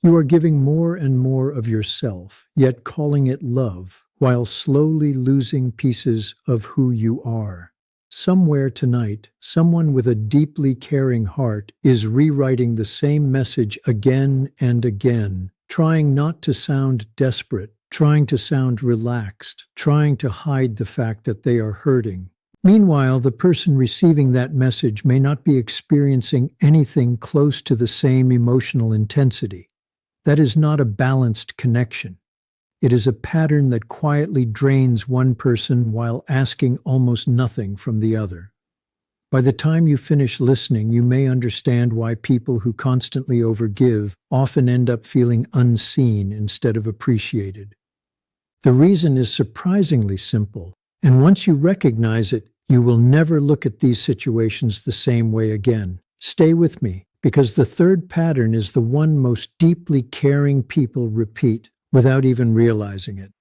You are giving more and more of yourself, yet calling it love, while slowly losing pieces of who you are. Somewhere tonight, someone with a deeply caring heart is rewriting the same message again and again, trying not to sound desperate, trying to sound relaxed, trying to hide the fact that they are hurting. Meanwhile, the person receiving that message may not be experiencing anything close to the same emotional intensity. That is not a balanced connection. It is a pattern that quietly drains one person while asking almost nothing from the other. By the time you finish listening, you may understand why people who constantly overgive often end up feeling unseen instead of appreciated. The reason is surprisingly simple, and once you recognize it, you will never look at these situations the same way again. Stay with me, because the third pattern is the one most deeply caring people repeat without even realizing it.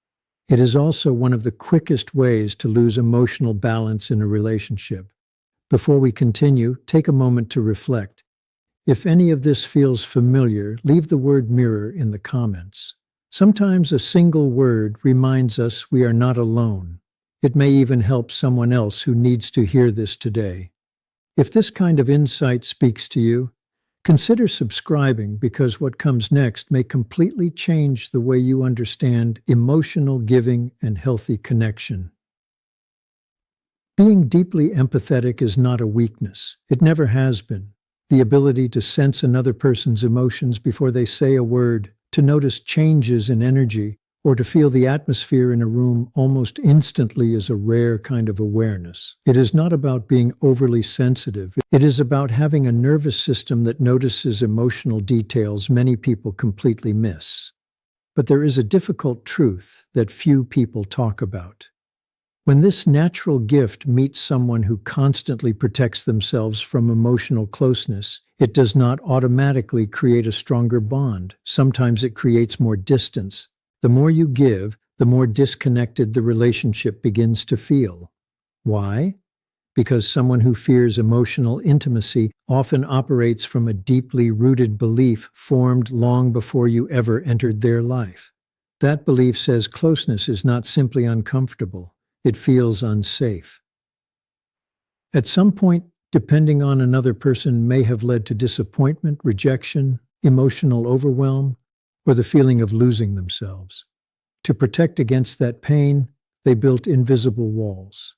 It is also one of the quickest ways to lose emotional balance in a relationship. Before we continue, take a moment to reflect. If any of this feels familiar, leave the word mirror in the comments. Sometimes a single word reminds us we are not alone. It may even help someone else who needs to hear this today. If this kind of insight speaks to you, consider subscribing, because what comes next may completely change the way you understand emotional giving and healthy connection. Being deeply empathetic is not a weakness. It never has been. The ability to sense another person's emotions before they say a word, to notice changes in energy, or to feel the atmosphere in a room almost instantly is a rare kind of awareness. It is not about being overly sensitive. It is about having a nervous system that notices emotional details many people completely miss. But there is a difficult truth that few people talk about. When this natural gift meets someone who constantly protects themselves from emotional closeness, it does not automatically create a stronger bond. Sometimes it creates more distance. The more you give, the more disconnected the relationship begins to feel. Why? Because someone who fears emotional intimacy often operates from a deeply rooted belief formed long before you ever entered their life. That belief says closeness is not simply uncomfortable, it feels unsafe. At some point, depending on another person may have led to disappointment, rejection, emotional overwhelm, or the feeling of losing themselves. To protect against that pain, they built invisible walls.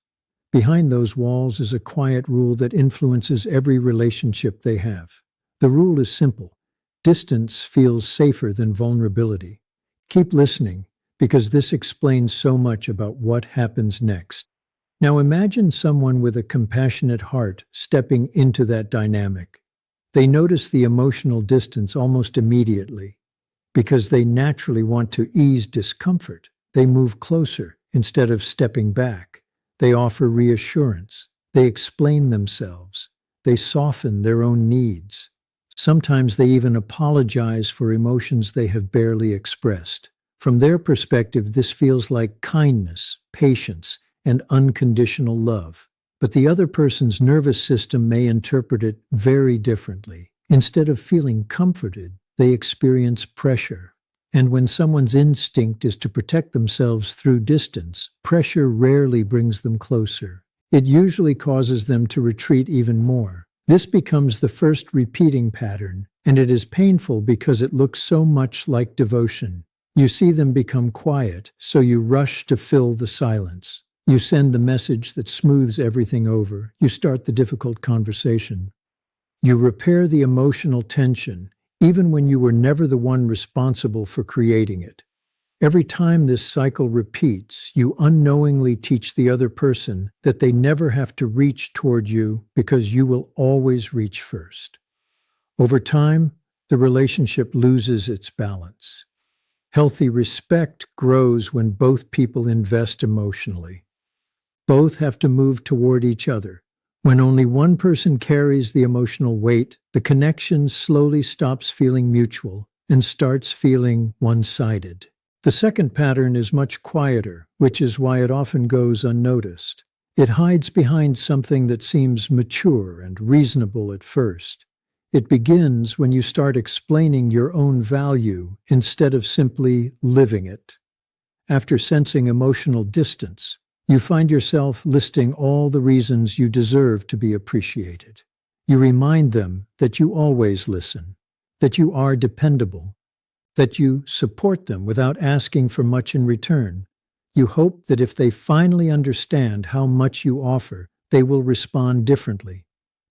Behind those walls is a quiet rule that influences every relationship they have. The rule is simple. Distance feels safer than vulnerability. Keep listening, because this explains so much about what happens next. Now imagine someone with a compassionate heart stepping into that dynamic. They notice the emotional distance almost immediately. Because they naturally want to ease discomfort, they move closer instead of stepping back. They offer reassurance. They explain themselves. They soften their own needs. Sometimes they even apologize for emotions they have barely expressed. From their perspective, this feels like kindness, patience, and unconditional love. But the other person's nervous system may interpret it very differently. Instead of feeling comforted, they experience pressure. And when someone's instinct is to protect themselves through distance, pressure rarely brings them closer. It usually causes them to retreat even more. This becomes the first repeating pattern, and it is painful because it looks so much like devotion. You see them become quiet, so you rush to fill the silence. You send the message that smooths everything over. You start the difficult conversation. You repair the emotional tension, even when you were never the one responsible for creating it. Every time this cycle repeats, you unknowingly teach the other person that they never have to reach toward you because you will always reach first. Over time, the relationship loses its balance. Healthy respect grows when both people invest emotionally. Both have to move toward each other. When only one person carries the emotional weight, the connection slowly stops feeling mutual and starts feeling one-sided. The second pattern is much quieter, which is why it often goes unnoticed. It hides behind something that seems mature and reasonable at first. It begins when you start explaining your own value instead of simply living it. After sensing emotional distance, you find yourself listing all the reasons you deserve to be appreciated. You remind them that you always listen, that you are dependable, that you support them without asking for much in return. You hope that if they finally understand how much you offer, they will respond differently.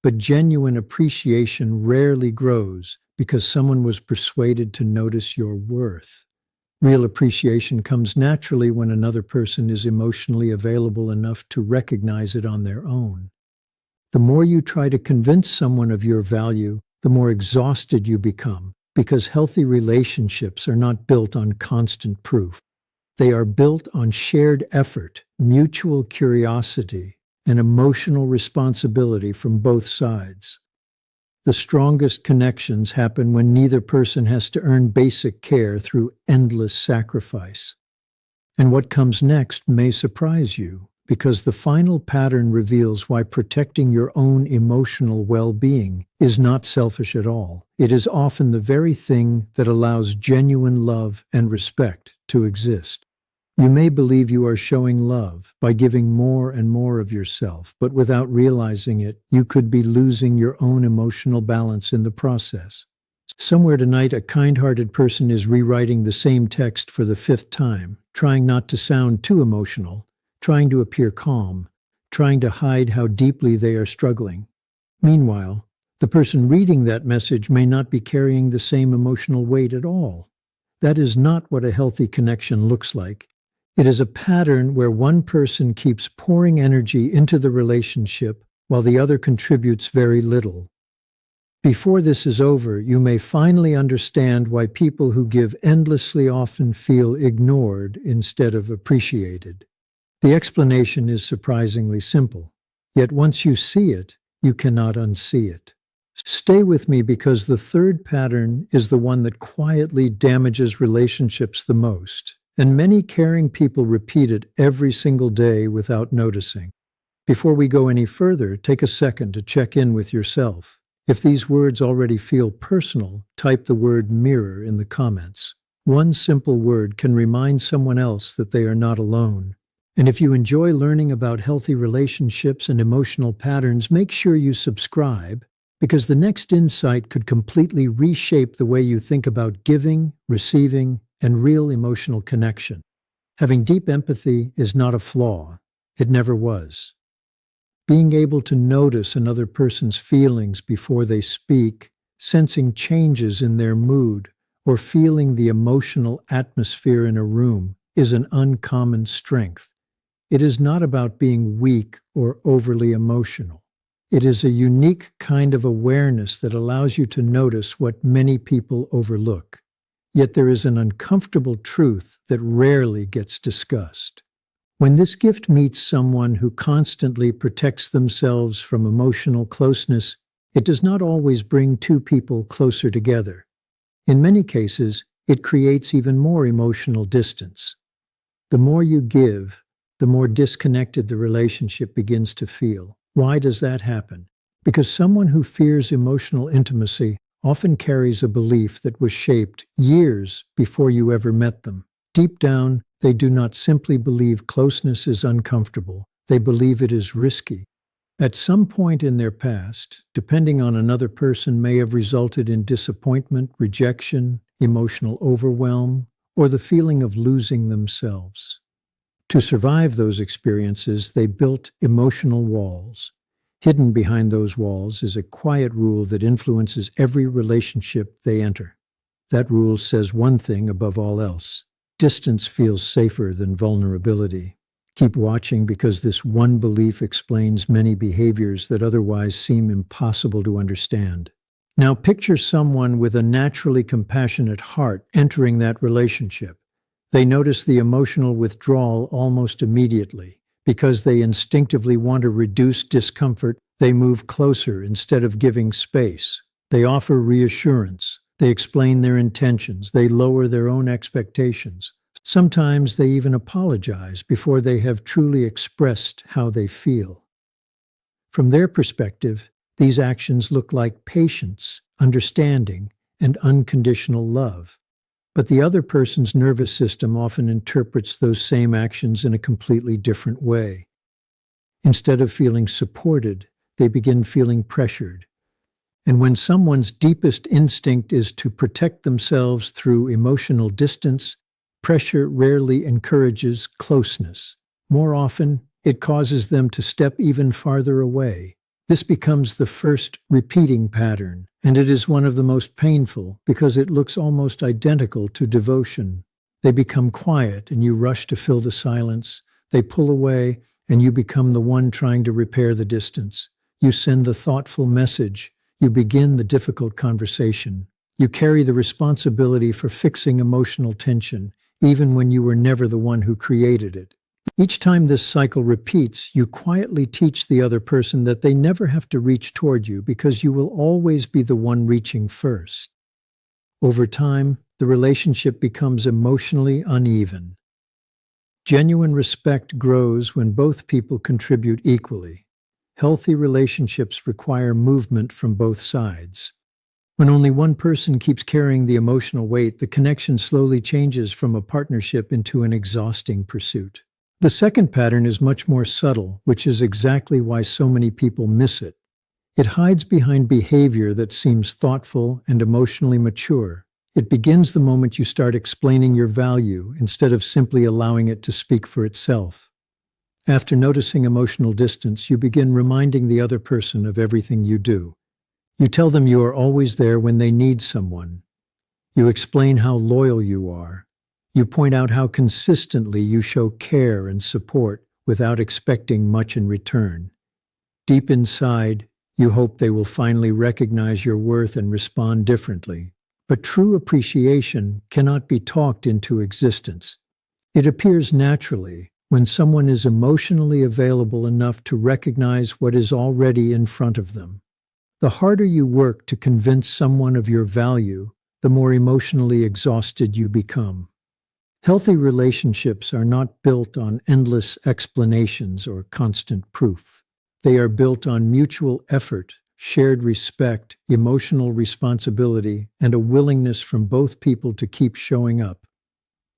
But genuine appreciation rarely grows because someone was persuaded to notice your worth. Real appreciation comes naturally when another person is emotionally available enough to recognize it on their own. The more you try to convince someone of your value, the more exhausted you become, because healthy relationships are not built on constant proof. They are built on shared effort, mutual curiosity, and emotional responsibility from both sides. The strongest connections happen when neither person has to earn basic care through endless sacrifice. And what comes next may surprise you, because the final pattern reveals why protecting your own emotional well-being is not selfish at all. It is often the very thing that allows genuine love and respect to exist. You may believe you are showing love by giving more and more of yourself, but without realizing it, you could be losing your own emotional balance in the process. Somewhere tonight, a kind-hearted person is rewriting the same text for the fifth time, trying not to sound too emotional, trying to appear calm, trying to hide how deeply they are struggling. Meanwhile, the person reading that message may not be carrying the same emotional weight at all. That is not what a healthy connection looks like. It is a pattern where one person keeps pouring energy into the relationship while the other contributes very little. Before this is over, you may finally understand why people who give endlessly often feel ignored instead of appreciated. The explanation is surprisingly simple, yet once you see it, you cannot unsee it. Stay with me because the third pattern is the one that quietly damages relationships the most, and many caring people repeat it every single day without noticing. Before we go any further, take a second to check in with yourself. If these words already feel personal, type the word mirror in the comments. One simple word can remind someone else that they are not alone. And if you enjoy learning about healthy relationships and emotional patterns, make sure you subscribe, because the next insight could completely reshape the way you think about giving, receiving, and real emotional connection. Having deep empathy is not a flaw. It never was. Being able to notice another person's feelings before they speak, sensing changes in their mood, or feeling the emotional atmosphere in a room is an uncommon strength. It is not about being weak or overly emotional. It is a unique kind of awareness that allows you to notice what many people overlook. Yet there is an uncomfortable truth that rarely gets discussed. When this gift meets someone who constantly protects themselves from emotional closeness, it does not always bring two people closer together. In many cases, it creates even more emotional distance. The more you give, the more disconnected the relationship begins to feel. Why does that happen? Because someone who fears emotional intimacy often carries a belief that was shaped years before you ever met them. Deep down, they do not simply believe closeness is uncomfortable. They believe it is risky. At some point in their past, depending on another person may have resulted in disappointment, rejection, emotional overwhelm, or the feeling of losing themselves. To survive those experiences, they built emotional walls. Hidden behind those walls is a quiet rule that influences every relationship they enter. That rule says one thing above all else: distance feels safer than vulnerability. Keep watching, because this one belief explains many behaviors that otherwise seem impossible to understand. Now picture someone with a naturally compassionate heart entering that relationship. They notice the emotional withdrawal almost immediately. Because they instinctively want to reduce discomfort, they move closer instead of giving space. They offer reassurance. They explain their intentions. They lower their own expectations. Sometimes they even apologize before they have truly expressed how they feel. From their perspective, These actions look like patience, understanding, and unconditional love. But the other person's nervous system often interprets those same actions in a completely different way. Instead of feeling supported, they begin feeling pressured. And when someone's deepest instinct is to protect themselves through emotional distance, pressure rarely encourages closeness. More often, it causes them to step even farther away. This becomes the first repeating pattern, and it is one of the most painful because it looks almost identical to devotion. They become quiet and you rush to fill the silence. They pull away and you become the one trying to repair the distance. You send the thoughtful message. You begin the difficult conversation. You carry the responsibility for fixing emotional tension, even when you were never the one who created it. Each time this cycle repeats, you quietly teach the other person that they never have to reach toward you because you will always be the one reaching first. Over time, the relationship becomes emotionally uneven. Genuine respect grows when both people contribute equally. Healthy relationships require movement from both sides. When only one person keeps carrying the emotional weight, the connection slowly changes from a partnership into an exhausting pursuit. The second pattern is much more subtle, which is exactly why so many people miss it. It hides behind behavior that seems thoughtful and emotionally mature. It begins the moment you start explaining your value instead of simply allowing it to speak for itself. After noticing emotional distance, you begin reminding the other person of everything you do. You tell them you are always there when they need someone. You explain how loyal you are. You point out how consistently you show care and support without expecting much in return. Deep inside, you hope they will finally recognize your worth and respond differently. But true appreciation cannot be talked into existence. It appears naturally when someone is emotionally available enough to recognize what is already in front of them. The harder you work to convince someone of your value, the more emotionally exhausted you become. Healthy relationships are not built on endless explanations or constant proof. They are built on mutual effort, shared respect, emotional responsibility, and a willingness from both people to keep showing up.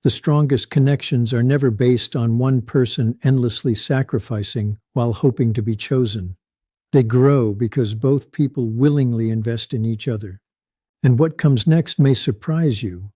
The strongest connections are never based on one person endlessly sacrificing while hoping to be chosen. They grow because both people willingly invest in each other. And what comes next may surprise you,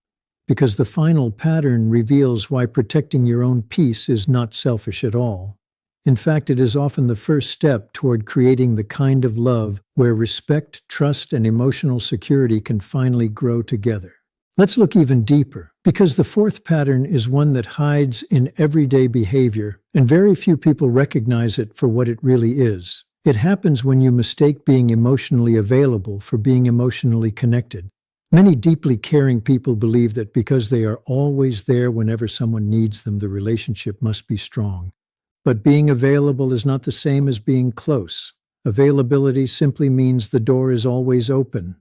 because the final pattern reveals why protecting your own peace is not selfish at all. In fact, it is often the first step toward creating the kind of love where respect, trust, and emotional security can finally grow together. Let's look even deeper, because the fourth pattern is one that hides in everyday behavior, and very few people recognize it for what it really is. It happens when you mistake being emotionally available for being emotionally connected. Many deeply caring people believe that because they are always there whenever someone needs them, the relationship must be strong. But being available is not the same as being close. Availability simply means the door is always open.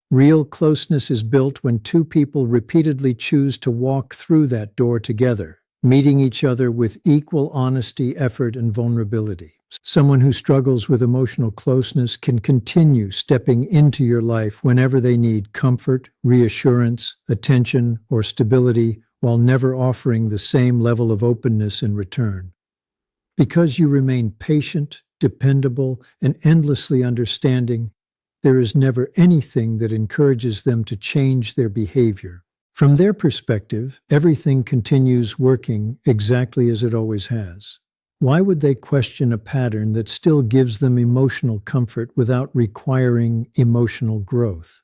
Real closeness is built when two people repeatedly choose to walk through that door together, meeting each other with equal honesty, effort, and vulnerability. Someone who struggles with emotional closeness can continue stepping into your life whenever they need comfort, reassurance, attention, or stability, while never offering the same level of openness in return. Because you remain patient, dependable, and endlessly understanding, there is never anything that encourages them to change their behavior. From their perspective, everything continues working exactly as it always has. Why would they question a pattern that still gives them emotional comfort without requiring emotional growth?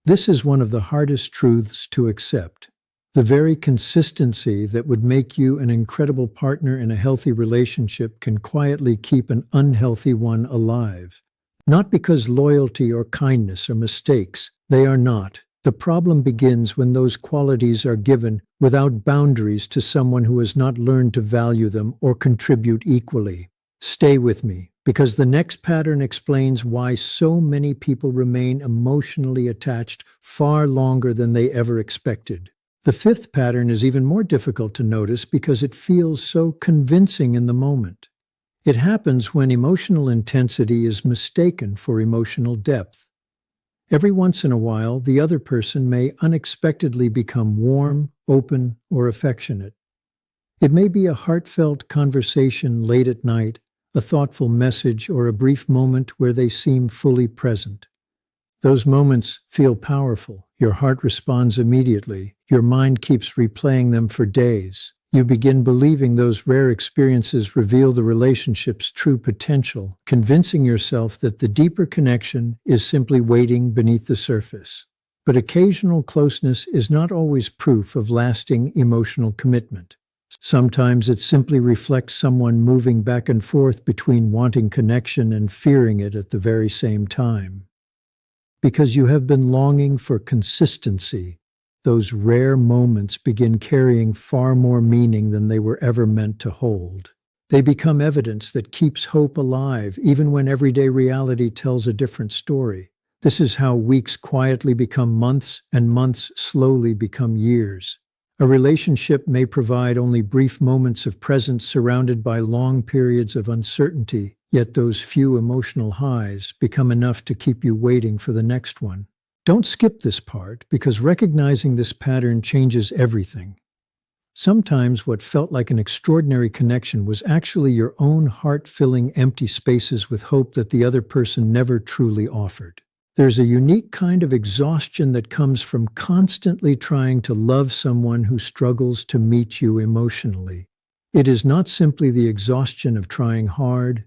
This is one of the hardest truths to accept. The very consistency that would make you an incredible partner in a healthy relationship can quietly keep an unhealthy one alive. Not because loyalty or kindness are mistakes, they are not. The problem begins when those qualities are given without boundaries to someone who has not learned to value them or contribute equally. Stay with me, because the next pattern explains why so many people remain emotionally attached far longer than they ever expected. The fifth pattern is even more difficult to notice because it feels so convincing in the moment. It happens when emotional intensity is mistaken for emotional depth. Every once in a while, the other person may unexpectedly become warm, open, or affectionate. It may be a heartfelt conversation late at night, a thoughtful message, or a brief moment where they seem fully present. Those moments feel powerful. Your heart responds immediately. Your mind keeps replaying them for days. You begin believing those rare experiences reveal the relationship's true potential, convincing yourself that the deeper connection is simply waiting beneath the surface. But occasional closeness is not always proof of lasting emotional commitment. Sometimes it simply reflects someone moving back and forth between wanting connection and fearing it at the very same time. Because you have been longing for consistency, those rare moments begin carrying far more meaning than they were ever meant to hold. They become evidence that keeps hope alive, even when everyday reality tells a different story. This is how weeks quietly become months, and months slowly become years. A relationship may provide only brief moments of presence surrounded by long periods of uncertainty, yet those few emotional highs become enough to keep you waiting for the next one. Don't skip this part, because recognizing this pattern changes everything. Sometimes what felt like an extraordinary connection was actually your own heart filling empty spaces with hope that the other person never truly offered. There's a unique kind of exhaustion that comes from constantly trying to love someone who struggles to meet you emotionally. It is not simply the exhaustion of trying hard.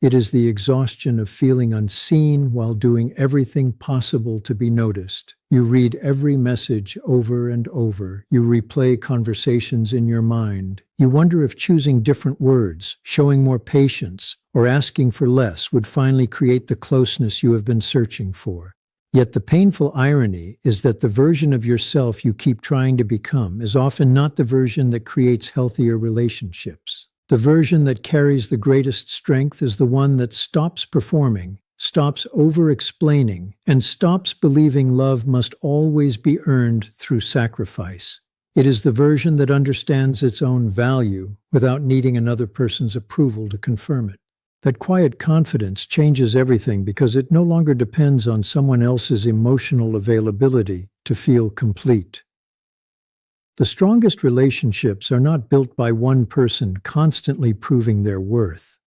It is the exhaustion of feeling unseen while doing everything possible to be noticed. You read every message over and over. You replay conversations in your mind. You wonder if choosing different words, showing more patience, or asking for less would finally create the closeness you have been searching for. Yet the painful irony is that the version of yourself you keep trying to become is often not the version that creates healthier relationships. The version that carries the greatest strength is the one that stops performing, stops over-explaining, and stops believing love must always be earned through sacrifice. It is the version that understands its own value without needing another person's approval to confirm it. That quiet confidence changes everything because it no longer depends on someone else's emotional availability to feel complete. The strongest relationships are not built by one person constantly proving their worth.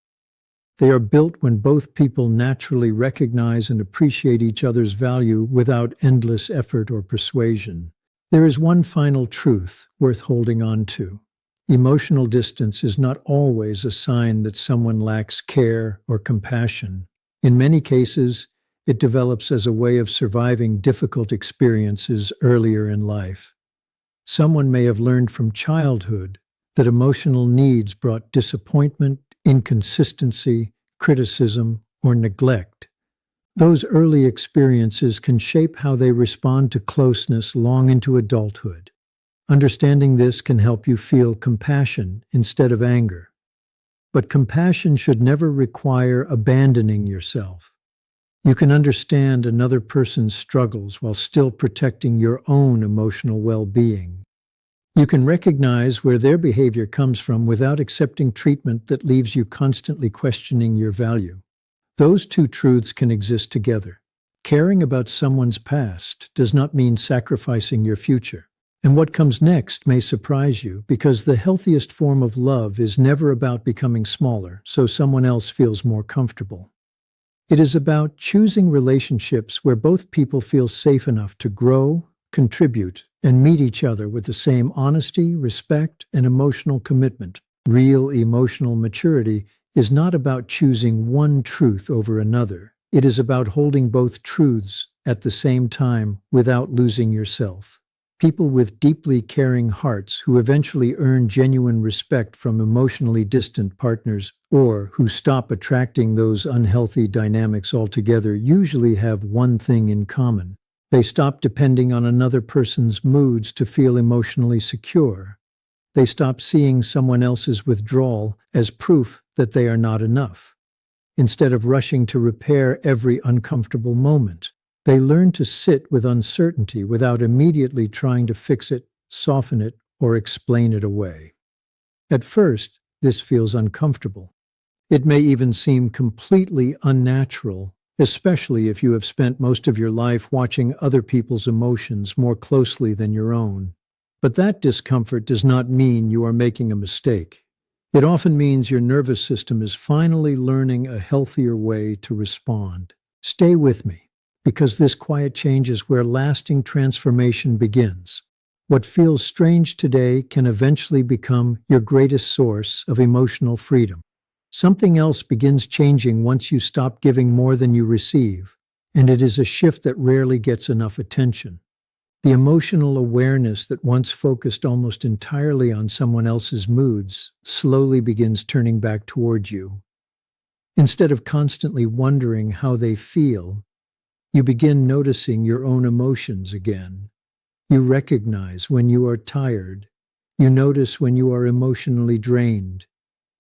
They are built when both people naturally recognize and appreciate each other's value without endless effort or persuasion. There is one final truth worth holding on to. Emotional distance is not always a sign that someone lacks care or compassion. In many cases, it develops as a way of surviving difficult experiences earlier in life. Someone may have learned from childhood that emotional needs brought disappointment, inconsistency, criticism, or neglect. Those early experiences can shape how they respond to closeness long into adulthood. Understanding this can help you feel compassion instead of anger. But compassion should never require abandoning yourself. You can understand another person's struggles while still protecting your own emotional well-being. You can recognize where their behavior comes from without accepting treatment that leaves you constantly questioning your value. Those two truths can exist together. Caring about someone's past does not mean sacrificing your future. And what comes next may surprise you, because the healthiest form of love is never about becoming smaller so someone else feels more comfortable. It is about choosing relationships where both people feel safe enough to grow, contribute, and meet each other with the same honesty, respect, and emotional commitment. Real emotional maturity is not about choosing one truth over another. It is about holding both truths at the same time without losing yourself. People with deeply caring hearts who eventually earn genuine respect from emotionally distant partners, or who stop attracting those unhealthy dynamics altogether, usually have one thing in common. They stop depending on another person's moods to feel emotionally secure. They stop seeing someone else's withdrawal as proof that they are not enough. Instead of rushing to repair every uncomfortable moment, they learn to sit with uncertainty without immediately trying to fix it, soften it, or explain it away. At first, this feels uncomfortable. It may even seem completely unnatural, especially if you have spent most of your life watching other people's emotions more closely than your own. But that discomfort does not mean you are making a mistake. It often means your nervous system is finally learning a healthier way to respond. Stay with me, because this quiet change is where lasting transformation begins. What feels strange today can eventually become your greatest source of emotional freedom. Something else begins changing once you stop giving more than you receive, and it is a shift that rarely gets enough attention. The emotional awareness that once focused almost entirely on someone else's moods slowly begins turning back toward you. Instead of constantly wondering how they feel, you begin noticing your own emotions again. You recognize when you are tired. You notice when you are emotionally drained.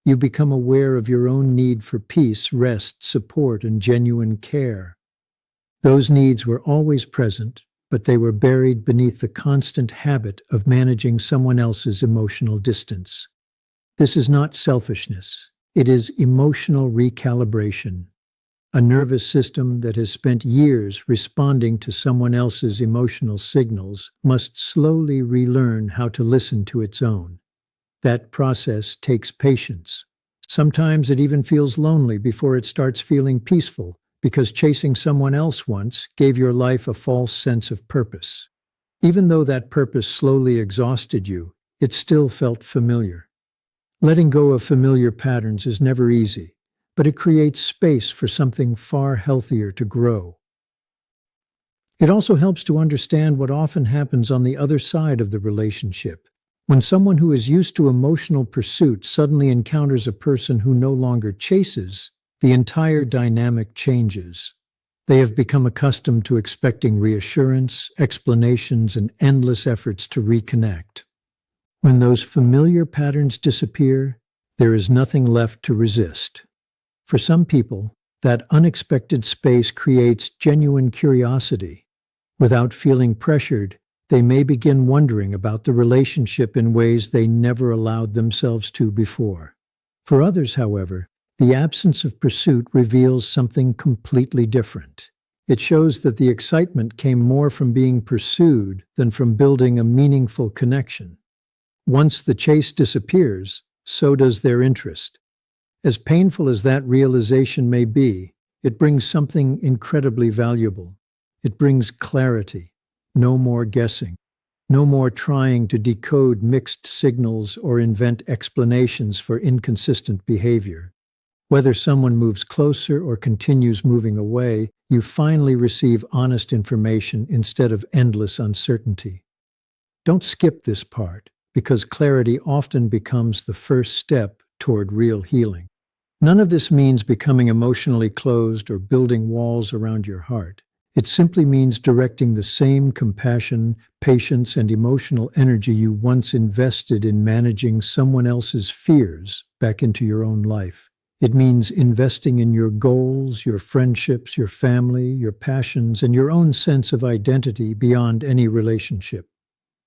You become aware of your own need for peace, rest, support, and genuine care. Those needs were always present, but they were buried beneath the constant habit of managing someone else's emotional distance. This is not selfishness. It is emotional recalibration. A nervous system that has spent years responding to someone else's emotional signals must slowly relearn how to listen to its own. That process takes patience. Sometimes it even feels lonely before it starts feeling peaceful, because chasing someone else once gave your life a false sense of purpose. Even though that purpose slowly exhausted you, it still felt familiar. Letting go of familiar patterns is never easy, but it creates space for something far healthier to grow. It also helps to understand what often happens on the other side of the relationship. When someone who is used to emotional pursuit suddenly encounters a person who no longer chases, the entire dynamic changes. They have become accustomed to expecting reassurance, explanations, and endless efforts to reconnect. When those familiar patterns disappear, there is nothing left to resist. For some people, that unexpected space creates genuine curiosity. Without feeling pressured, they may begin wondering about the relationship in ways they never allowed themselves to before. For others, however, the absence of pursuit reveals something completely different. It shows that the excitement came more from being pursued than from building a meaningful connection. Once the chase disappears, so does their interest. As painful as that realization may be, it brings something incredibly valuable. It brings clarity. No more guessing. No more trying to decode mixed signals or invent explanations for inconsistent behavior. Whether someone moves closer or continues moving away, you finally receive honest information instead of endless uncertainty. Don't skip this part, because clarity often becomes the first step toward real healing. None of this means becoming emotionally closed or building walls around your heart. It simply means directing the same compassion, patience, and emotional energy you once invested in managing someone else's fears back into your own life. It means investing in your goals, your friendships, your family, your passions, and your own sense of identity beyond any relationship.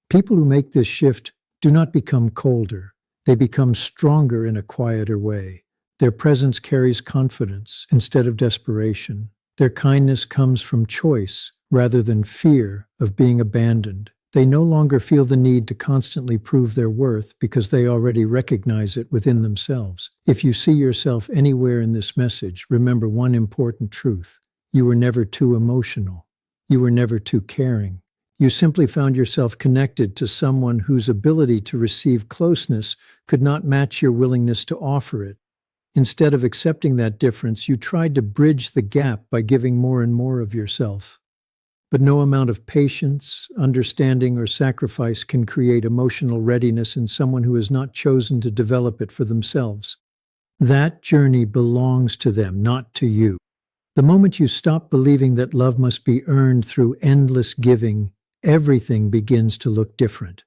People who make this shift do not become colder. They become stronger in a quieter way. Their presence carries confidence instead of desperation. Their kindness comes from choice rather than fear of being abandoned. They no longer feel the need to constantly prove their worth because they already recognize it within themselves. If you see yourself anywhere in this message, remember one important truth. You were never too emotional. You were never too caring. You simply found yourself connected to someone whose ability to receive closeness could not match your willingness to offer it. Instead of accepting that difference, you tried to bridge the gap by giving more and more of yourself. But no amount of patience, understanding, or sacrifice can create emotional readiness in someone who has not chosen to develop it for themselves. That journey belongs to them, not to you. The moment you stop believing that love must be earned through endless giving, everything begins to look different.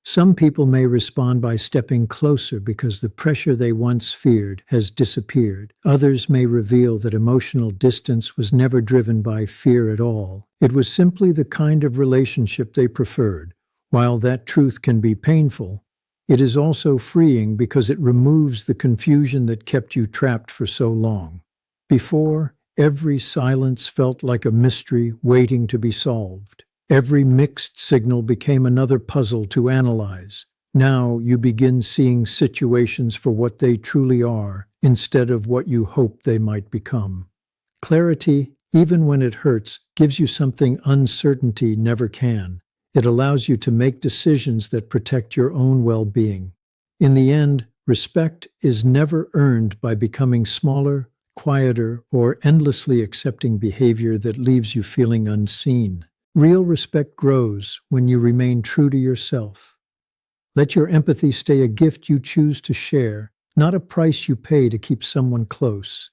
Some people may respond by stepping closer because the pressure they once feared has disappeared. Others may reveal that emotional distance was never driven by fear at all. It was simply the kind of relationship they preferred. While that truth can be painful, It is also freeing because it removes the confusion that kept you trapped for so long. Before, every silence felt like a mystery waiting to be solved. Every mixed signal became another puzzle to analyze. Now you begin seeing situations for what they truly are, instead of what you hoped they might become. Clarity, even when it hurts, gives you something uncertainty never can. It allows you to make decisions that protect your own well-being. In the end, respect is never earned by becoming smaller, quieter, or endlessly accepting behavior that leaves you feeling unseen. Real respect grows when you remain true to yourself. Let your empathy stay a gift you choose to share, not a price you pay to keep someone close.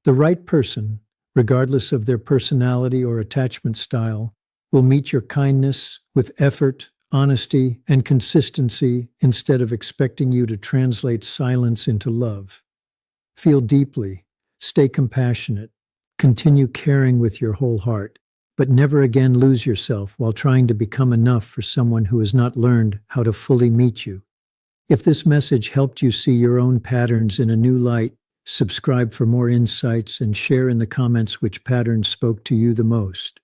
The right person, regardless of their personality or attachment style, will meet your kindness with effort, honesty, and consistency instead of expecting you to translate silence into love. Feel deeply, stay compassionate, continue caring with your whole heart, but never again lose yourself while trying to become enough for someone who has not learned how to fully meet you. If this message helped you see your own patterns in a new light, subscribe for more insights and share in the comments which patterns spoke to you the most.